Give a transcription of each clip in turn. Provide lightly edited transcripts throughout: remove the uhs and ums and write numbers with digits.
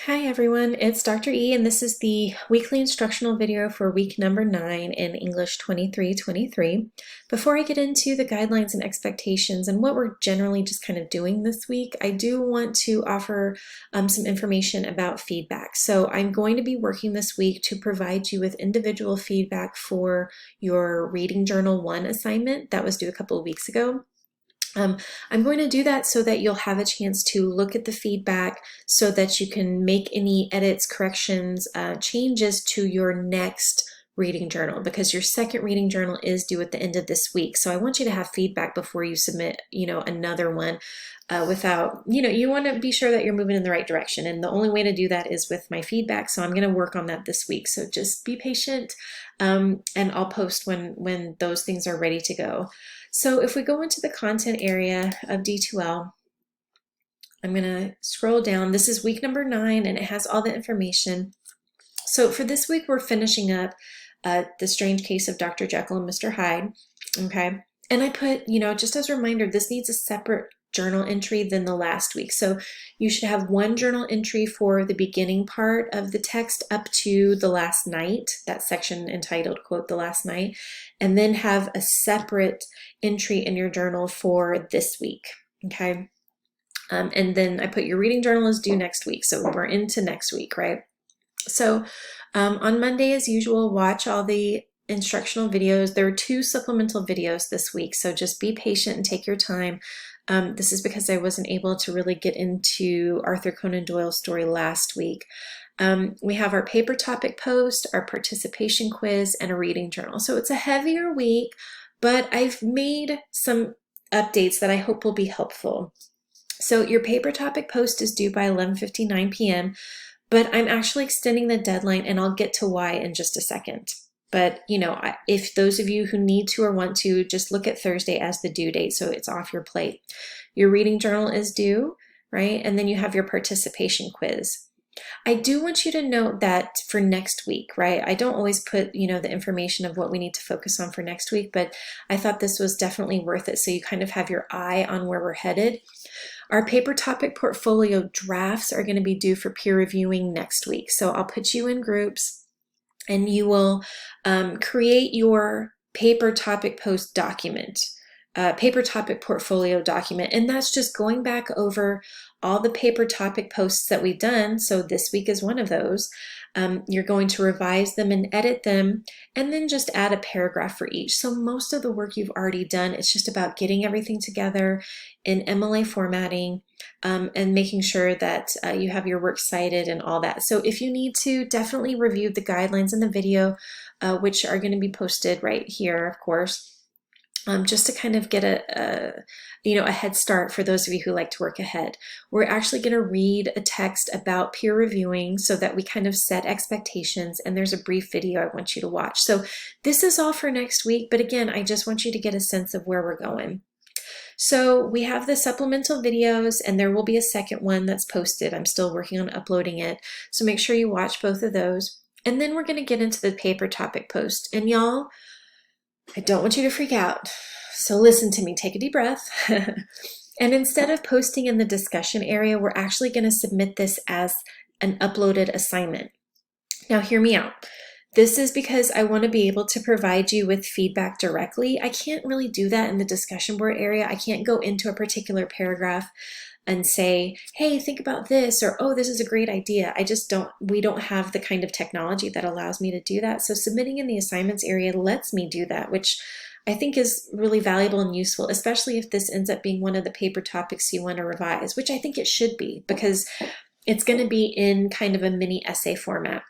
Hi everyone, it's Dr. E and this is the weekly instructional video for week number 9 in English 2323. Before I get into the guidelines and expectations and what we're generally just kind of doing this week, I do want to offer some information about feedback. So I'm going to be working this week to provide you with individual feedback for your Reading Journal 1 assignment that was due a couple of weeks ago. I'm going to do that so that you'll have a chance to look at the feedback so that you can make any edits, corrections, changes to your next reading journal, because your second reading journal is due at the end of this week. So I want you to have feedback before you submit, another one without, you want to be sure that you're moving in the right direction. And the only way to do that is with my feedback. So I'm going to work on that this week. So just be patient and I'll post when those things are ready to go. So if we go into the content area of D2L, I'm going to scroll down. This is week number 9 and it has all the information. So for this week, we're finishing up The Strange Case of Dr. Jekyll and Mr. Hyde. Okay. And I put, just as a reminder, this needs a separate journal entry than the last week. So you should have one journal entry for the beginning part of the text up to the last night, that section entitled, quote, the last night, and then have a separate entry in your journal for this week. Okay. And then I put your reading journal is due next week. So we're into next week, right? So on Monday, as usual, watch all the instructional videos. There are 2 supplemental videos this week, so just be patient and take your time. This is because I wasn't able to really get into Arthur Conan Doyle's story last week. We have our paper topic post, our participation quiz, and a reading journal. So it's a heavier week, but I've made some updates that I hope will be helpful. So your paper topic post is due by 11:59 p.m., but I'm actually extending the deadline, and I'll get to why in just a second. But, if those of you who need to or want to, just look at Thursday as the due date so it's off your plate. Your reading journal is due, right? And then you have your participation quiz. I do want you to note that for next week, right? I don't always put, the information of what we need to focus on for next week, but I thought this was definitely worth it so you kind of have your eye on where we're headed. Our paper topic portfolio drafts are going to be due for peer reviewing next week. So I'll put you in groups and you will create your paper topic post document, paper topic portfolio document. And that's just going back over all the paper topic posts that we've done. So this week is one of those. You're going to revise them and edit them, and then just add a paragraph for each. So most of the work you've already done. It's just about getting everything together in MLA formatting and making sure that you have your work cited and all that. So if you need to, definitely review the guidelines in the video, which are going to be posted right here, of course. Just to kind of get a head start for those of you who like to work ahead. We're actually going to read a text about peer reviewing so that we kind of set expectations, and there's a brief video I want you to watch. So this is all for next week, but again, I just want you to get a sense of where we're going. So we have the supplemental videos, and there will be a second one that's posted. I'm still working on uploading it, so make sure you watch both of those. And then we're going to get into the paper topic post. And y'all, I don't want you to freak out. So listen to me, take a deep breath. And instead of posting in the discussion area, we're actually going to submit this as an uploaded assignment. Now hear me out. This is because I want to be able to provide you with feedback directly. I can't really do that in the discussion board area. I can't go into a particular paragraph and say, hey, think about this, or, oh, this is a great idea. We don't have the kind of technology that allows me to do that. So submitting in the assignments area lets me do that, which I think is really valuable and useful, especially if this ends up being one of the paper topics you want to revise, which I think it should be, because it's going to be in kind of a mini essay format.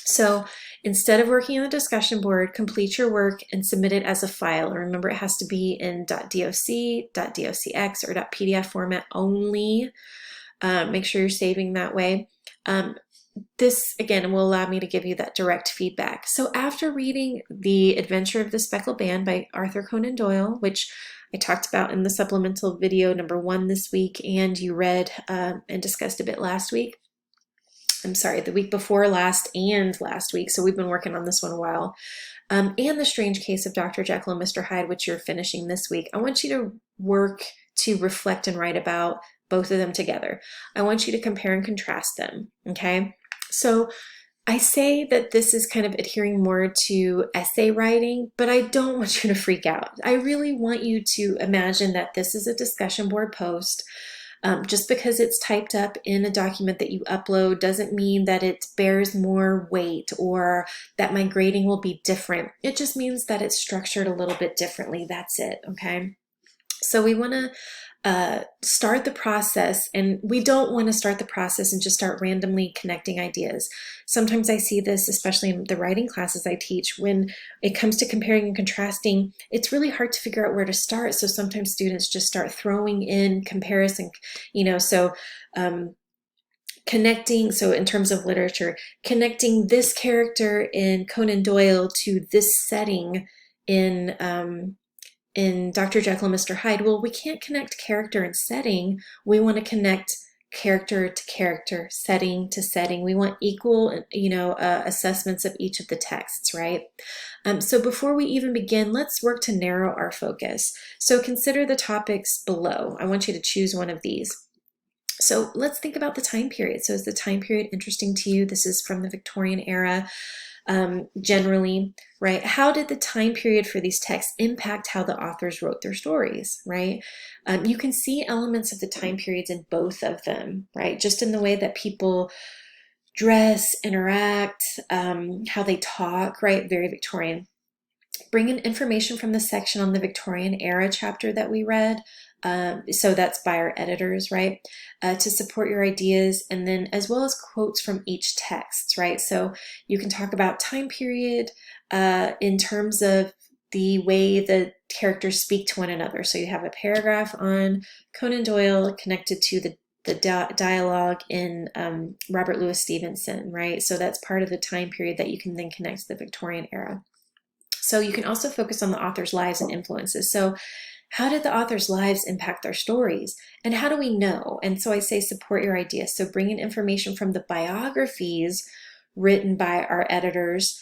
So instead of working on the discussion board, complete your work and submit it as a file. And remember, it has to be in .doc, .docx, or .pdf format only. Make sure you're saving that way. This, again, will allow me to give you that direct feedback. So after reading The Adventure of the Speckled Band by Arthur Conan Doyle, which I talked about in the supplemental video number 1 this week, and you read and discussed a bit last week, the week before last and last week. So we've been working on this one a while. And The Strange Case of Dr. Jekyll and Mr. Hyde, which you're finishing this week. I want you to work to reflect and write about both of them together. I want you to compare and contrast them, okay? So I say that this is kind of adhering more to essay writing, but I don't want you to freak out. I really want you to imagine that this is a discussion board post. Just because it's typed up in a document that you upload doesn't mean that it bears more weight or that my grading will be different. It just means that it's structured a little bit differently. That's it, okay? So we want to start the process, and we don't want to start the process and just start randomly connecting ideas. Sometimes I see this, especially in the writing classes I teach, when it comes to comparing and contrasting, it's really hard to figure out where to start. So sometimes students just start throwing in comparison, connecting, so in terms of literature, connecting this character in Conan Doyle to this setting in Dr. Jekyll and Mr. Hyde. Well, we can't connect character and setting. We want to connect character to character, setting to setting. We want equal, assessments of each of the texts, right? So before we even begin, let's work to narrow our focus. So consider the topics below. I want you to choose one of these. So let's think about the time period. So is the time period interesting to you? This is from the Victorian era. Generally, right? How did the time period for these texts impact how the authors wrote their stories, right? You can see elements of the time periods in both of them, right? Just in the way that people dress, interact, how they talk, right? Very Victorian. Bring in information from the section on the Victorian era chapter that we read. So that's by our editors, right? To support your ideas, and then as well as quotes from each text, right? So you can talk about time period in terms of the way the characters speak to one another. So you have a paragraph on Conan Doyle connected to the dialogue in Robert Louis Stevenson, right? So that's part of the time period that you can then connect to the Victorian era. So you can also focus on the author's lives and influences. So how did the author's lives impact their stories? And how do we know? And so I say support your ideas. So bring in information from the biographies written by our editors.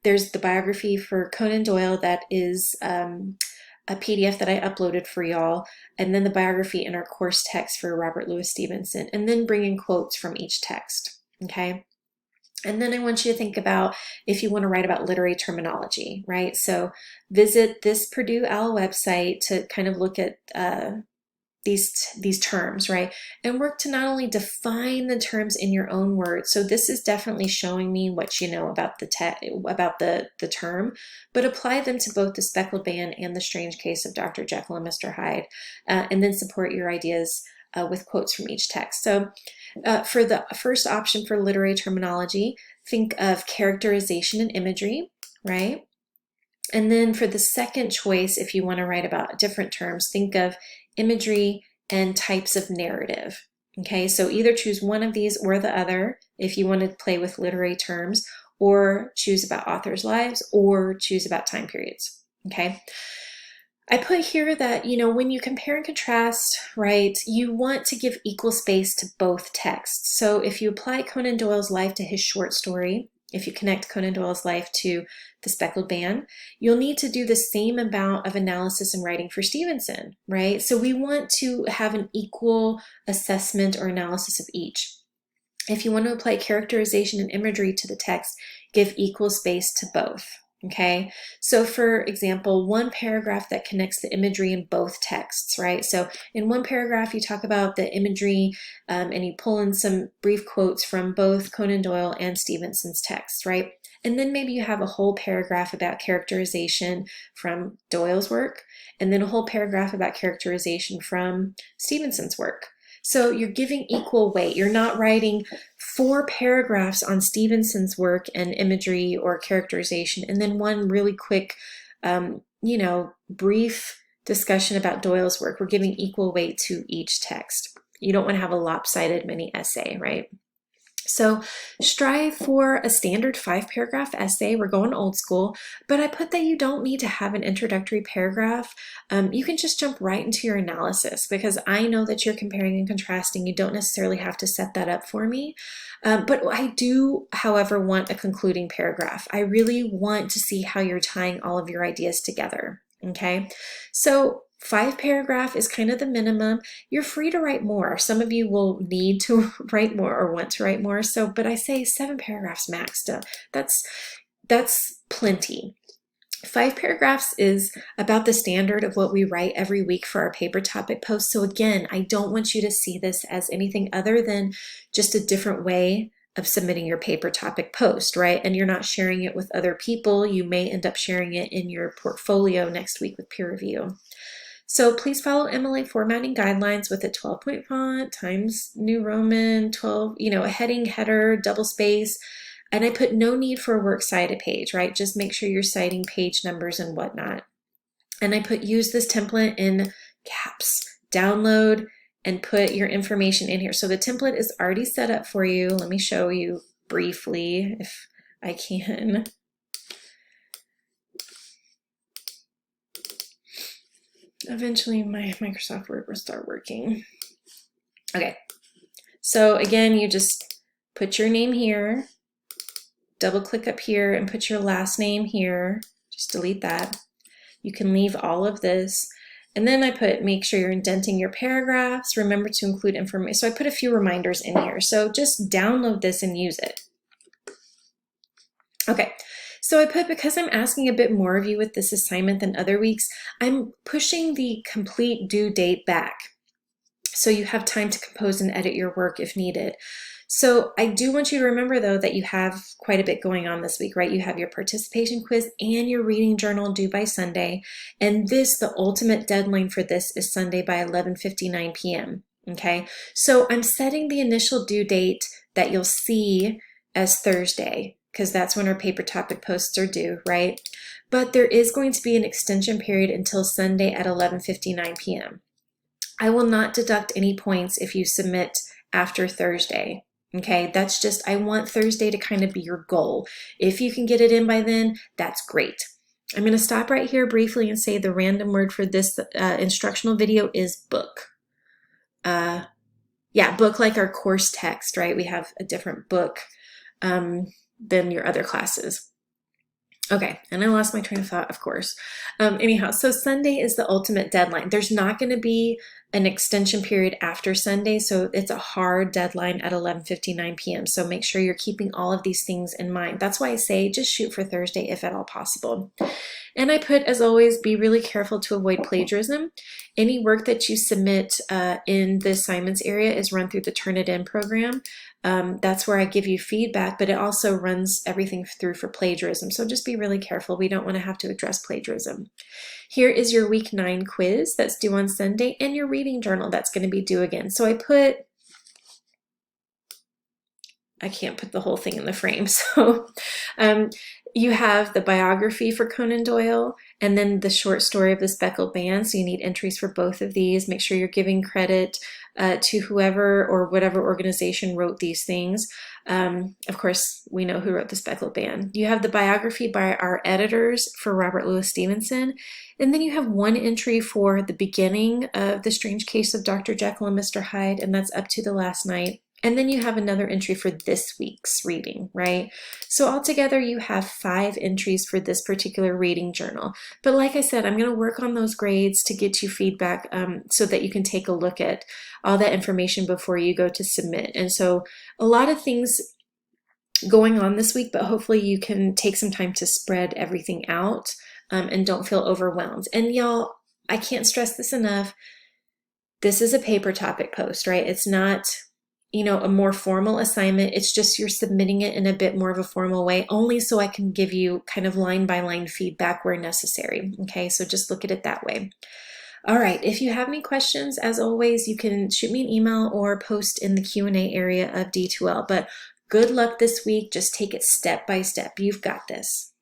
There's the biography for Conan Doyle that is a PDF that I uploaded for y'all, and then the biography in our course text for Robert Louis Stevenson, and then bring in quotes from each text, okay? And then I want you to think about if you want to write about literary terminology, right? So visit this Purdue OWL website to kind of look at these terms, right? And work to not only define the terms in your own words. So this is definitely showing me what you know about the term, but apply them to both the Speckled Band and the Strange Case of Dr. Jekyll and Mr. Hyde, and then support your ideas with quotes from each text. So for the first option for literary terminology, think of characterization and imagery, right? And then for the second choice, if you want to write about different terms, think of imagery and types of narrative. Okay, so either choose one of these or the other if you want to play with literary terms, or choose about authors' lives, or choose about time periods. Okay. I put here that, when you compare and contrast, right, you want to give equal space to both texts. So if you apply Conan Doyle's life to his short story, if you connect Conan Doyle's life to the Speckled Band, you'll need to do the same amount of analysis and writing for Stevenson, right? So we want to have an equal assessment or analysis of each. If you want to apply characterization and imagery to the text, give equal space to both. Okay, so for example, one paragraph that connects the imagery in both texts, right? So in one paragraph, you talk about the imagery and you pull in some brief quotes from both Conan Doyle and Stevenson's text, right? And then maybe you have a whole paragraph about characterization from Doyle's work, and then a whole paragraph about characterization from Stevenson's work. So you're giving equal weight. You're not writing 4 paragraphs on Stevenson's work and imagery or characterization, and then one really quick, brief discussion about Doyle's work. We're giving equal weight to each text. You don't want to have a lopsided mini essay, right? So strive for a standard 5-paragraph essay. We're going old school, but I put that you don't need to have an introductory paragraph. You can just jump right into your analysis, because I know that you're comparing and contrasting. You don't necessarily have to set that up for me. But I do, however, want a concluding paragraph. I really want to see how you're tying all of your ideas together. Okay, so 5 paragraph is kind of the minimum. You're free to write more. Some of you will need to write more or want to write more. So, but I say 7 paragraphs max. That's plenty. 5 paragraphs is about the standard of what we write every week for our paper topic posts. So again, I don't want you to see this as anything other than just a different way of submitting your paper topic post, right? And you're not sharing it with other people. You may end up sharing it in your portfolio next week with peer review. So please follow MLA formatting guidelines with a 12-point font, Times New Roman, 12, a heading, header, double space. And I put no need for a works cited page, right? Just make sure you're citing page numbers and whatnot. And I put use this template in caps, download, and put your information in here. So the template is already set up for you. Let me show you briefly if I can. Eventually my Microsoft Word will start working. Okay, so again, you just put your name here, double click up here and put your last name here. Just delete that. You can leave all of this. And then I put, make sure you're indenting your paragraphs. Remember to include information. So I put a few reminders in here. So just download this and use it. Okay. So I put, because I'm asking a bit more of you with this assignment than other weeks, I'm pushing the complete due date back. So you have time to compose and edit your work if needed. So I do want you to remember though that you have quite a bit going on this week, right? You have your participation quiz and your reading journal due by Sunday. And the ultimate deadline for this is Sunday by 11:59 p.m. Okay, so I'm setting the initial due date that you'll see as Thursday, because that's when our paper topic posts are due, right? But there is going to be an extension period until Sunday at 11:59 p.m. I will not deduct any points if you submit after Thursday. Okay, that's just, I want Thursday to kind of be your goal. If you can get it in by then, that's great. I'm going to stop right here briefly and say the random word for this instructional video is book. Yeah, book like our course text, right? We have a different book than your other classes. Okay, and I lost my train of thought, of course. Anyhow, so Sunday is the ultimate deadline. There's not going to be an extension period after Sunday, so it's a hard deadline at 11:59 p.m. So make sure you're keeping all of these things in mind. That's why I say just shoot for Thursday if at all possible. And I put, as always, be really careful to avoid plagiarism. Any work that you submit in the assignments area is run through the Turnitin program. That's where I give you feedback, but it also runs everything through for plagiarism. So just be really careful. We don't want to have to address plagiarism. Here is your week 9 quiz that's due on Sunday and your reading journal that's going to be due again. So I can't put the whole thing in the frame. So you have the biography for Conan Doyle and then the short story of the Speckled Band. So you need entries for both of these. Make sure you're giving credit to whoever or whatever organization wrote these things. Of course, we know who wrote the Speckled Band. You have the biography by our editors for Robert Louis Stevenson. And then you have one entry for the beginning of The Strange Case of Dr. Jekyll and Mr. Hyde, and that's up to the last night. And then you have another entry for this week's reading, right? So altogether you have 5 entries for this particular reading journal. But like I said, I'm going to work on those grades to get you feedback so that you can take a look at all that information before you go to submit. And so a lot of things going on this week, but hopefully you can take some time to spread everything out and don't feel overwhelmed. And y'all, I can't stress this enough. This is a paper topic post, right? It's not, you know, a more formal assignment. It's just you're submitting it in a bit more of a formal way, only so I can give you kind of line by line feedback where necessary. Okay, so just look at it that way. All right, if you have any questions, as always, you can shoot me an email or post in the Q&A area of D2L. But good luck this week. Just take it step by step. You've got this.